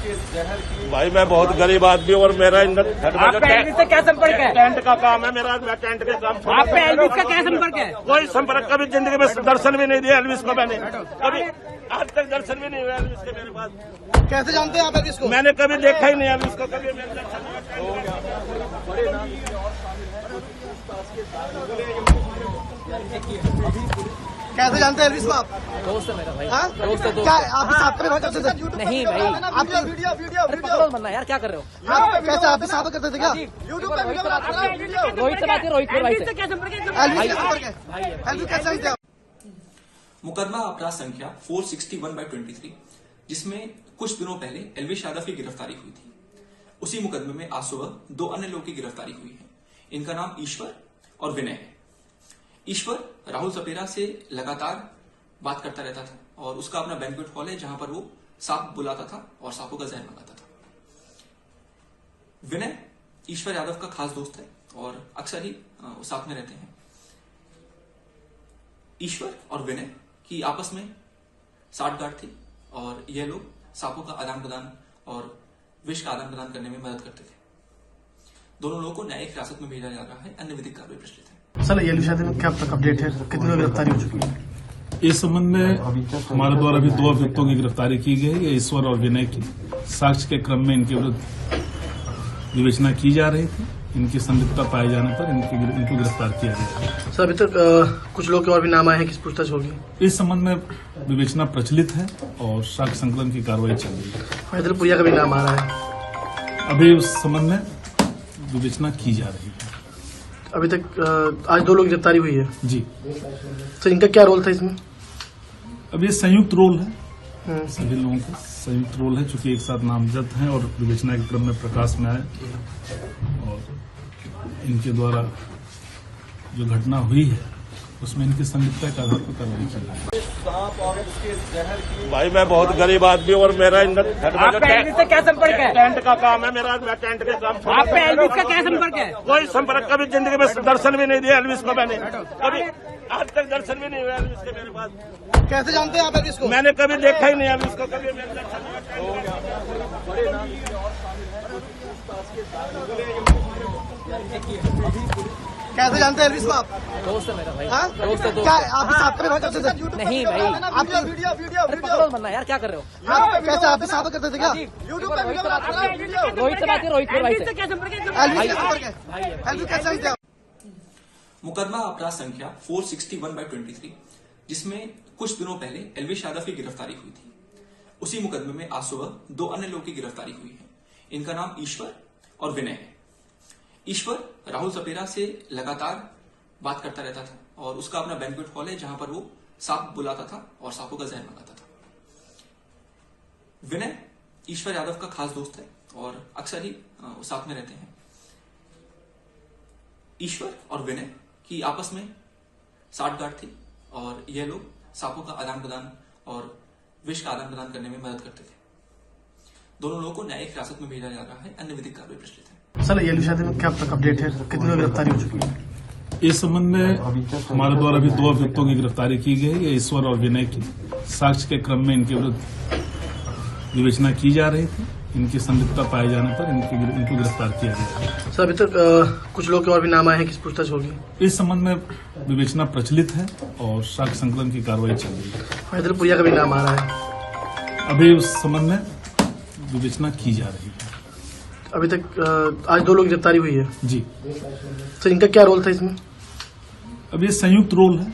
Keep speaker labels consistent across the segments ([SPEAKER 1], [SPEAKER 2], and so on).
[SPEAKER 1] भाई मैं बहुत गरीब आदमी और मेरा
[SPEAKER 2] आपका एल्विस से क्या संपर्क है?
[SPEAKER 1] टेंट का काम है मेरा, मैं टेंट के काम।
[SPEAKER 2] आपका एल्विस का क्या संपर्क है?
[SPEAKER 1] कोई संपर्क, कभी जिंदगी में दर्शन भी नहीं दिया एल्विस को मैंने, कभी आज तक दर्शन भी नहीं हुआ एल्विस के मेरे पास।
[SPEAKER 3] कैसे जानते हैं आप एल्विस को?
[SPEAKER 1] मैंने कभी देखा ही नहीं एल्विस को, कभी
[SPEAKER 3] कैसे जानते हैं एल्विस को आप?
[SPEAKER 2] दोस्त है मेरा भाई।
[SPEAKER 3] दोस्त है। क्या आप भी साथ में करते थे?
[SPEAKER 2] नहीं भाई,
[SPEAKER 3] आप
[SPEAKER 2] वीडियो बनना यार, क्या कर रहे हो?
[SPEAKER 3] कैसे आप भी साथ में करते थे क्या?
[SPEAKER 2] यूट्यूब पे वीडियो बनाते हैं। रोहित से बात है, रोहित भाई से क्या संपर्क है?
[SPEAKER 3] एल्विस का संपर्क है। एल्विस कैसे जानते हैं आप?
[SPEAKER 4] मुकदमा अपराध संख्या 461/23, जिसमें कुछ दिनों पहले एल्विस यादव की गिरफ्तारी हुई थी। उसी मुकदमे में आज सुबह 2 अन्य लोगों की गिरफ्तारी हुई है। इनका नाम ईश्वर और विनय है। ईश्वर राहुल सपेरा से लगातार बात करता रहता था और उसका अपना बैंक्वेट हॉल है जहां पर वो सांप बुलाता था और सांपों का जहर मंगाता था। विनय ईश्वर यादव का खास दोस्त है और अक्सर ही साथ में रहते हैं। ईश्वर और विनय की आपस में साठगांठ थी और यह लोग सांपों का आदान प्रदान और विष का आदान प्रदान करने में मदद करते थे। दोनों लोगों को न्यायिक हिरासत में भेजा जा रहा है। अन्य विधिक कार्रवाई प्रचलित है।
[SPEAKER 3] सर एल्विस यादव में क्या अब तक अपडेट है? कितनी लोग गिरफ्तारी हो चुकी है?
[SPEAKER 5] इस संबंध में हमारे द्वारा अभी 2 अभियुक्तों की गिरफ्तारी की गई है। ईश्वर और विनय की साक्ष्य के क्रम में इनके विरुद्ध विवेचना की जा रही थी। इनकी संलिप्तता पाए जाने पर इनको गिरफ्तार किया गया है।
[SPEAKER 3] सर अभी तक कुछ लोग के और भी नाम आए हैं, किस पूछताछ होगी?
[SPEAKER 5] इस संबंध में विवेचना प्रचलित है और साक्ष्य संकलन की कार्रवाई चल रही है।
[SPEAKER 3] हैदरपुरिया का भी नाम आ रहा है।
[SPEAKER 5] अभी उस संबंध में विवेचना की जा रही है।
[SPEAKER 3] अभी तक आज 2 लोग गिरफ्तारी हुई है
[SPEAKER 5] जी।
[SPEAKER 3] सर इनका क्या रोल था इसमें?
[SPEAKER 5] अब ये संयुक्त रोल है, सभी लोगों का संयुक्त रोल है, चूंकि एक साथ नामजद हैं और विवेचना के क्रम में प्रकाश में आए और इनके द्वारा जो घटना हुई है उसमें इनकी संलिप्तता के आधार पर कार्रवाई की गई।
[SPEAKER 1] भाई मैं बहुत गरीब आदमी और मेरा
[SPEAKER 2] आपका एल्विस से क्या संपर्क है?
[SPEAKER 1] टेंट का काम है मेरा, मैं टेंट के काम।
[SPEAKER 2] आपका एल्विस का क्या संपर्क है?
[SPEAKER 1] कोई संपर्क, कभी जिंदगी में दर्शन भी नहीं दिया एल्विस को मैंने, कभी आज तक दर्शन भी नहीं हुआ एल्विस के मेरे पास।
[SPEAKER 3] कैसे जानते हैं आप एल्विस को?
[SPEAKER 1] मैंने कभी देखा ही नहीं एल्विस को, कभी
[SPEAKER 3] कैसे जानते हैं एल्विस को आप?
[SPEAKER 2] दोस्त है मेरा भाई। दोस्त है।
[SPEAKER 3] क्या आप भी साथ में करते थे?
[SPEAKER 2] नहीं भाई,
[SPEAKER 3] आप
[SPEAKER 2] वीडियो बनना यार, क्या कर रहे हो?
[SPEAKER 3] कैसे आप भी साथ में करते थे क्या?
[SPEAKER 2] यूट्यूब पे वीडियो बनाते हैं। रोहित से बात है, रोहित भाई से क्या संपर्क है?
[SPEAKER 3] एल्विस का संपर्क है। एल्विस कैसे जानते हैं आप?
[SPEAKER 4] मुकदमा अपराध संख्या 461/23, जिसमें कुछ दिनों पहले एल्विस यादव की गिरफ्तारी हुई थी। उसी मुकदमे में आज सुबह 2 अन्य लोगों की गिरफ्तारी हुई है। इनका नाम ईश्वर और विनय है। ईश्वर राहुल सपेरा से लगातार बात करता रहता था और उसका अपना बैंक्वेट हॉल है जहां पर वो सांप बुलाता था और सांपों का जहर मंगाता था। विनय ईश्वर यादव का खास दोस्त है और अक्सर ही साथ में रहते हैं। ईश्वर और विनय की आपस में साठगांठ थी और यह लोग सांपों का आदान प्रदान और विष का आदान प्रदान करने में मदद करते थे। दोनों लोगों को न्यायिक हिरासत में भेजा जा रहा है। अन्य विधिक कार्रवाई प्रचलित है।
[SPEAKER 3] सर एल्विस यादव में क्या अब तक अपडेट है? कितनी लोग गिरफ्तारी हो चुकी है?
[SPEAKER 5] इस संबंध में हमारे द्वारा अभी 2 अभियुक्तों की गिरफ्तारी की गई है। ईश्वर और विनय की साक्ष्य के क्रम में इनके विरुद्ध विवेचना की जा रही थी। इनकी संलिप्तता पाए जाने पर इनको गिरफ्तार किया गया है।
[SPEAKER 3] सर अभी तक कुछ लोग के और भी नाम आए हैं, किस पूछताछ होगी?
[SPEAKER 5] इस संबंध में विवेचना प्रचलित है और साक्ष्य संकलन की कार्रवाई चल रही है।
[SPEAKER 3] हैदरपुरिया का भी नाम आ रहा है।
[SPEAKER 5] अभी उस संबंध में विवेचना की जा रही है।
[SPEAKER 3] अभी तक आज 2 लोग गिरफ्तारी हुई है
[SPEAKER 5] जी।
[SPEAKER 3] सर इनका क्या रोल था इसमें?
[SPEAKER 5] अब ये संयुक्त रोल है,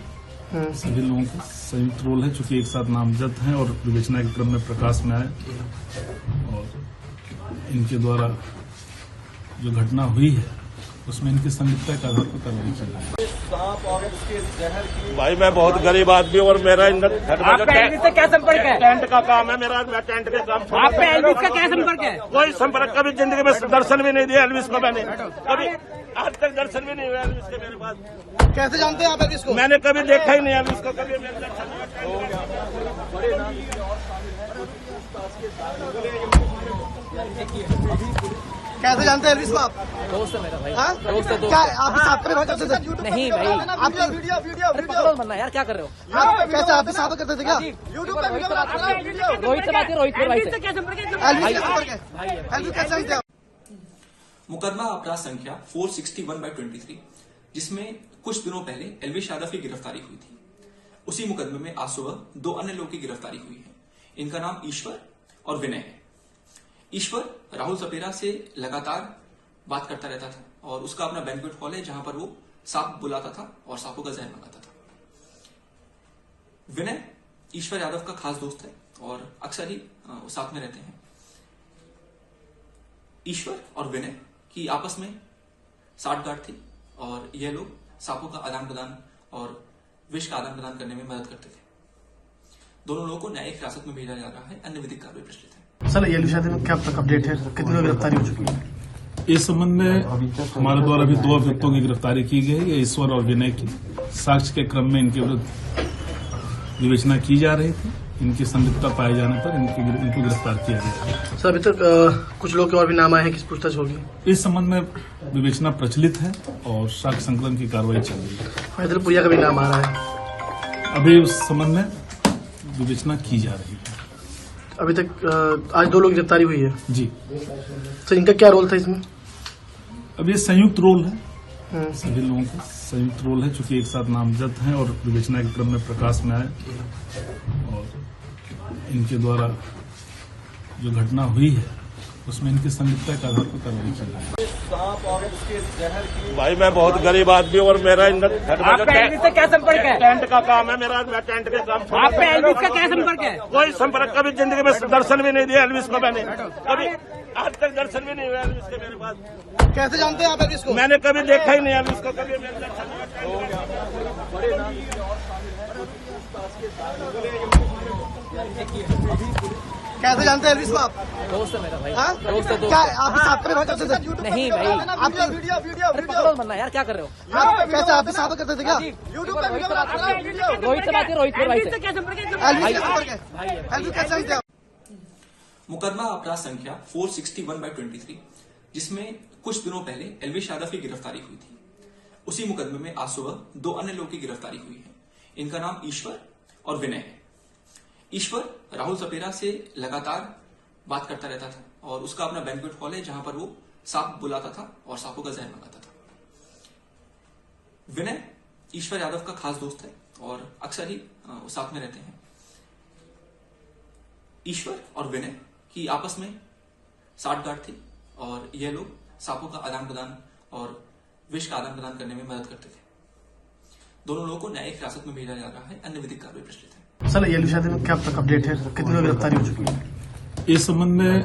[SPEAKER 5] सभी लोगों का संयुक्त रोल है, चूंकि एक साथ नामजद हैं और विवेचना के क्रम में प्रकाश में आए और इनके द्वारा जो घटना हुई है उसमें इनकी संलिप्तता के आधार पर कार्रवाई की गई।
[SPEAKER 1] भाई मैं बहुत गरीब आदमी और मेरा
[SPEAKER 2] आपका एल्विस से क्या संपर्क है?
[SPEAKER 1] टेंट का काम है मेरा, मैं टेंट के काम।
[SPEAKER 2] आपका एल्विस का क्या संपर्क है?
[SPEAKER 1] कोई संपर्क, कभी जिंदगी में दर्शन भी नहीं दिया एल्विस को मैंने, कभी आज तक दर्शन भी नहीं हुआ एल्विस के मेरे पास।
[SPEAKER 3] कैसे जानते हैं आप एल्विस को?
[SPEAKER 1] मैंने कभी देखा ही नहीं एल्विस को, कभी
[SPEAKER 3] कैसे जानते हैं एल्विस को आप?
[SPEAKER 2] दोस्त है मेरा भाई,
[SPEAKER 3] हाँ?
[SPEAKER 2] दोस्त है, दोस्त
[SPEAKER 3] क्या
[SPEAKER 2] है।
[SPEAKER 3] आप साथ में करते थे?
[SPEAKER 2] नहीं भाई,
[SPEAKER 3] आप
[SPEAKER 2] अरे पकड़ो मत ना यार, क्या कर रहे हो
[SPEAKER 3] आप कैसे आप साथ में करते थे क्या?
[SPEAKER 2] रोहित से बात है, रोहित भाई से।
[SPEAKER 3] एल्विस के संपर्क है। एल्विस कैसे जानते हैं आप?
[SPEAKER 4] मुकदमा अपराध संख्या 461/23 जिसमें कुछ दिनों पहले एल्विश यादव की गिरफ्तारी हुई थी। उसी मुकदमे में आज सुबह 2 अन्य लोगों की गिरफ्तारी हुई है। इनका नाम ईश्वर और विनय है। ईश्वर राहुल सपेरा से लगातार बात करता रहता था और उसका अपना बैंक्वेट हॉल है जहां पर वो सांप बुलाता था और सांपों का जहर मंगाता था। विनय ईश्वर यादव का खास दोस्त है और अक्सर ही साथ में रहते हैं। ईश्वर और विनय की आपस में साठगांठ थी और यह लोग सांपों का आदान प्रदान और विष का आदान प्रदान करने में मदद करते थे। दोनों लोगों को न्यायिक हिरासत में भेजा जा रहा है। अन्य विधिक कार्रवाई प्रचलित है।
[SPEAKER 3] सर एल्विस यादव में क्या अब तक अपडेट है? कितनी लोग गिरफ्तारी हो चुकी है?
[SPEAKER 5] इस संबंध में हमारे द्वारा अभी 2 अभियुक्तों की गिरफ्तारी की गई है। ईश्वर और विनय की साक्ष्य के क्रम में इनके विरुद्ध विवेचना की जा रही थी। इनकी संलिप्तता पाए जाने पर इनको गिरफ्तार किया गया।
[SPEAKER 3] सर अभी तक कुछ लोग के और भी नाम आए हैं, किस पूछताछ होगी?
[SPEAKER 5] इस संबंध में विवेचना प्रचलित है और साक्ष्य संकलन की कार्रवाई चल रही है।
[SPEAKER 3] हैदरपुरिया का भी नाम आ रहा है।
[SPEAKER 5] अभी उस संबंध में विवेचना की जा रही है।
[SPEAKER 3] अभी तक आज 2 लोग की गिरफ्तारी हुई है।
[SPEAKER 5] जी,
[SPEAKER 3] सर इनका क्या रोल था इसमें?
[SPEAKER 5] अब ये संयुक्त रोल है, सभी लोगों का संयुक्त रोल है, चूंकि एक साथ नामजद हैं और विवेचना के क्रम में प्रकाश में आए और इनके द्वारा जो घटना हुई है उसमें इनकी संलिप्तता के आधार पर कार्रवाई चल रही है।
[SPEAKER 1] भाई मैं बहुत गरीब आदमी और मेरा
[SPEAKER 2] आपका एल्विस से क्या संपर्क है?
[SPEAKER 1] टेंट का काम है मेरा। मैं टेंट के काम
[SPEAKER 2] आपका एल्विस का क्या संपर्क है?
[SPEAKER 1] कोई संपर्क कभी जिंदगी में दर्शन भी नहीं दिया एल्विस को। मैंने कभी आज तक दर्शन भी नहीं हुआ एल्विस के मेरे पास।
[SPEAKER 3] कैसे जानते हैं आप एल्विस को?
[SPEAKER 1] मैंने कभी देखा ही नहीं एल्विस को। कभी मेरे दर्शन
[SPEAKER 3] कैसे जानते हैं एल्विस को आप?
[SPEAKER 2] दोस्त है मेरा भाई,
[SPEAKER 3] हाँ?
[SPEAKER 2] दोस्त है, दोस्त
[SPEAKER 3] क्या
[SPEAKER 2] है।
[SPEAKER 3] आप साथ में करते थे?
[SPEAKER 2] नहीं भाई, अरे पकड़ो मत ना यार, क्या कर रहे हो
[SPEAKER 3] आप कैसे आप साथ में करते थे क्या?
[SPEAKER 2] रोहित से बात है, रोहित भाई से।
[SPEAKER 3] एल्विस के संपर्क है। एल्विस कैसे जानते हैं आप?
[SPEAKER 4] मुकदमा अपराध संख्या 461/23 जिसमें कुछ दिनों पहले एल्विश यादव की गिरफ्तारी हुई थी। उसी मुकदमे में आज सुबह 2 अन्य लोगों की गिरफ्तारी हुई है। इनका नाम ईश्वर और विनय है। ईश्वर राहुल सपेरा से लगातार बात करता रहता था और उसका अपना बैंक्वेट हॉल है जहां पर वो सांप बुलाता था और सांपों का जहर मंगाता था। विनय ईश्वर यादव का खास दोस्त है और अक्सर ही साथ में रहते हैं। ईश्वर और विनय की आपस में साठगांठ थी और यह लोग सांपों का आदान प्रदान और विष का आदान प्रदान करने में मदद करते थे। दोनों लोगों को न्यायिक हिरासत में भेजा जा रहा है। अन्य विधिक कार्रवाई प्रचलित है।
[SPEAKER 3] सर एल्विस यादव में क्या अब तक अपडेट है? कितनी लोग गिरफ्तारी हो चुकी है?
[SPEAKER 5] इस संबंध में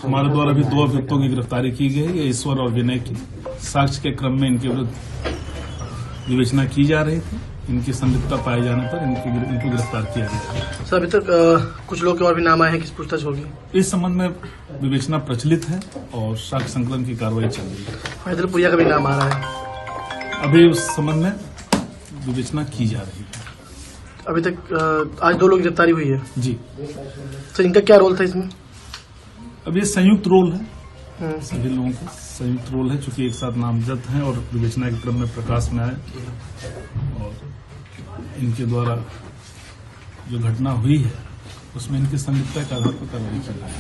[SPEAKER 5] हमारे द्वारा अभी 2 अभियुक्तों की गिरफ्तारी की गई है। ईश्वर और विनय की साक्ष्य के क्रम में इनके विरुद्ध विवेचना की जा रही थी। इनकी संलिप्तता पाए जाने पर इनको गिरफ्तार किया गया।
[SPEAKER 3] सर अभी तक कुछ लोग के और भी नाम आए हैं, किस पूछताछ होगी?
[SPEAKER 5] इस संबंध में विवेचना प्रचलित है और साक्ष्य संकलन की कार्रवाई चल रही है।
[SPEAKER 3] हैदरपुरिया का भी नाम आ रहा है।
[SPEAKER 5] अभी उस संबंध में विवेचना की जा रही है।
[SPEAKER 3] अभी तक आज 2 लोग की गिरफ्तारी हुई है।
[SPEAKER 5] जी,
[SPEAKER 3] सर इनका क्या रोल था इसमें?
[SPEAKER 5] अब ये संयुक्त रोल है, सभी लोगों का संयुक्त रोल है, चूंकि एक साथ नामजद हैं और विवेचना के क्रम में प्रकाश में आए और इनके द्वारा जो घटना हुई है उसमें इनकी संलिप्तता के आधार पर कार्रवाई चल रही है।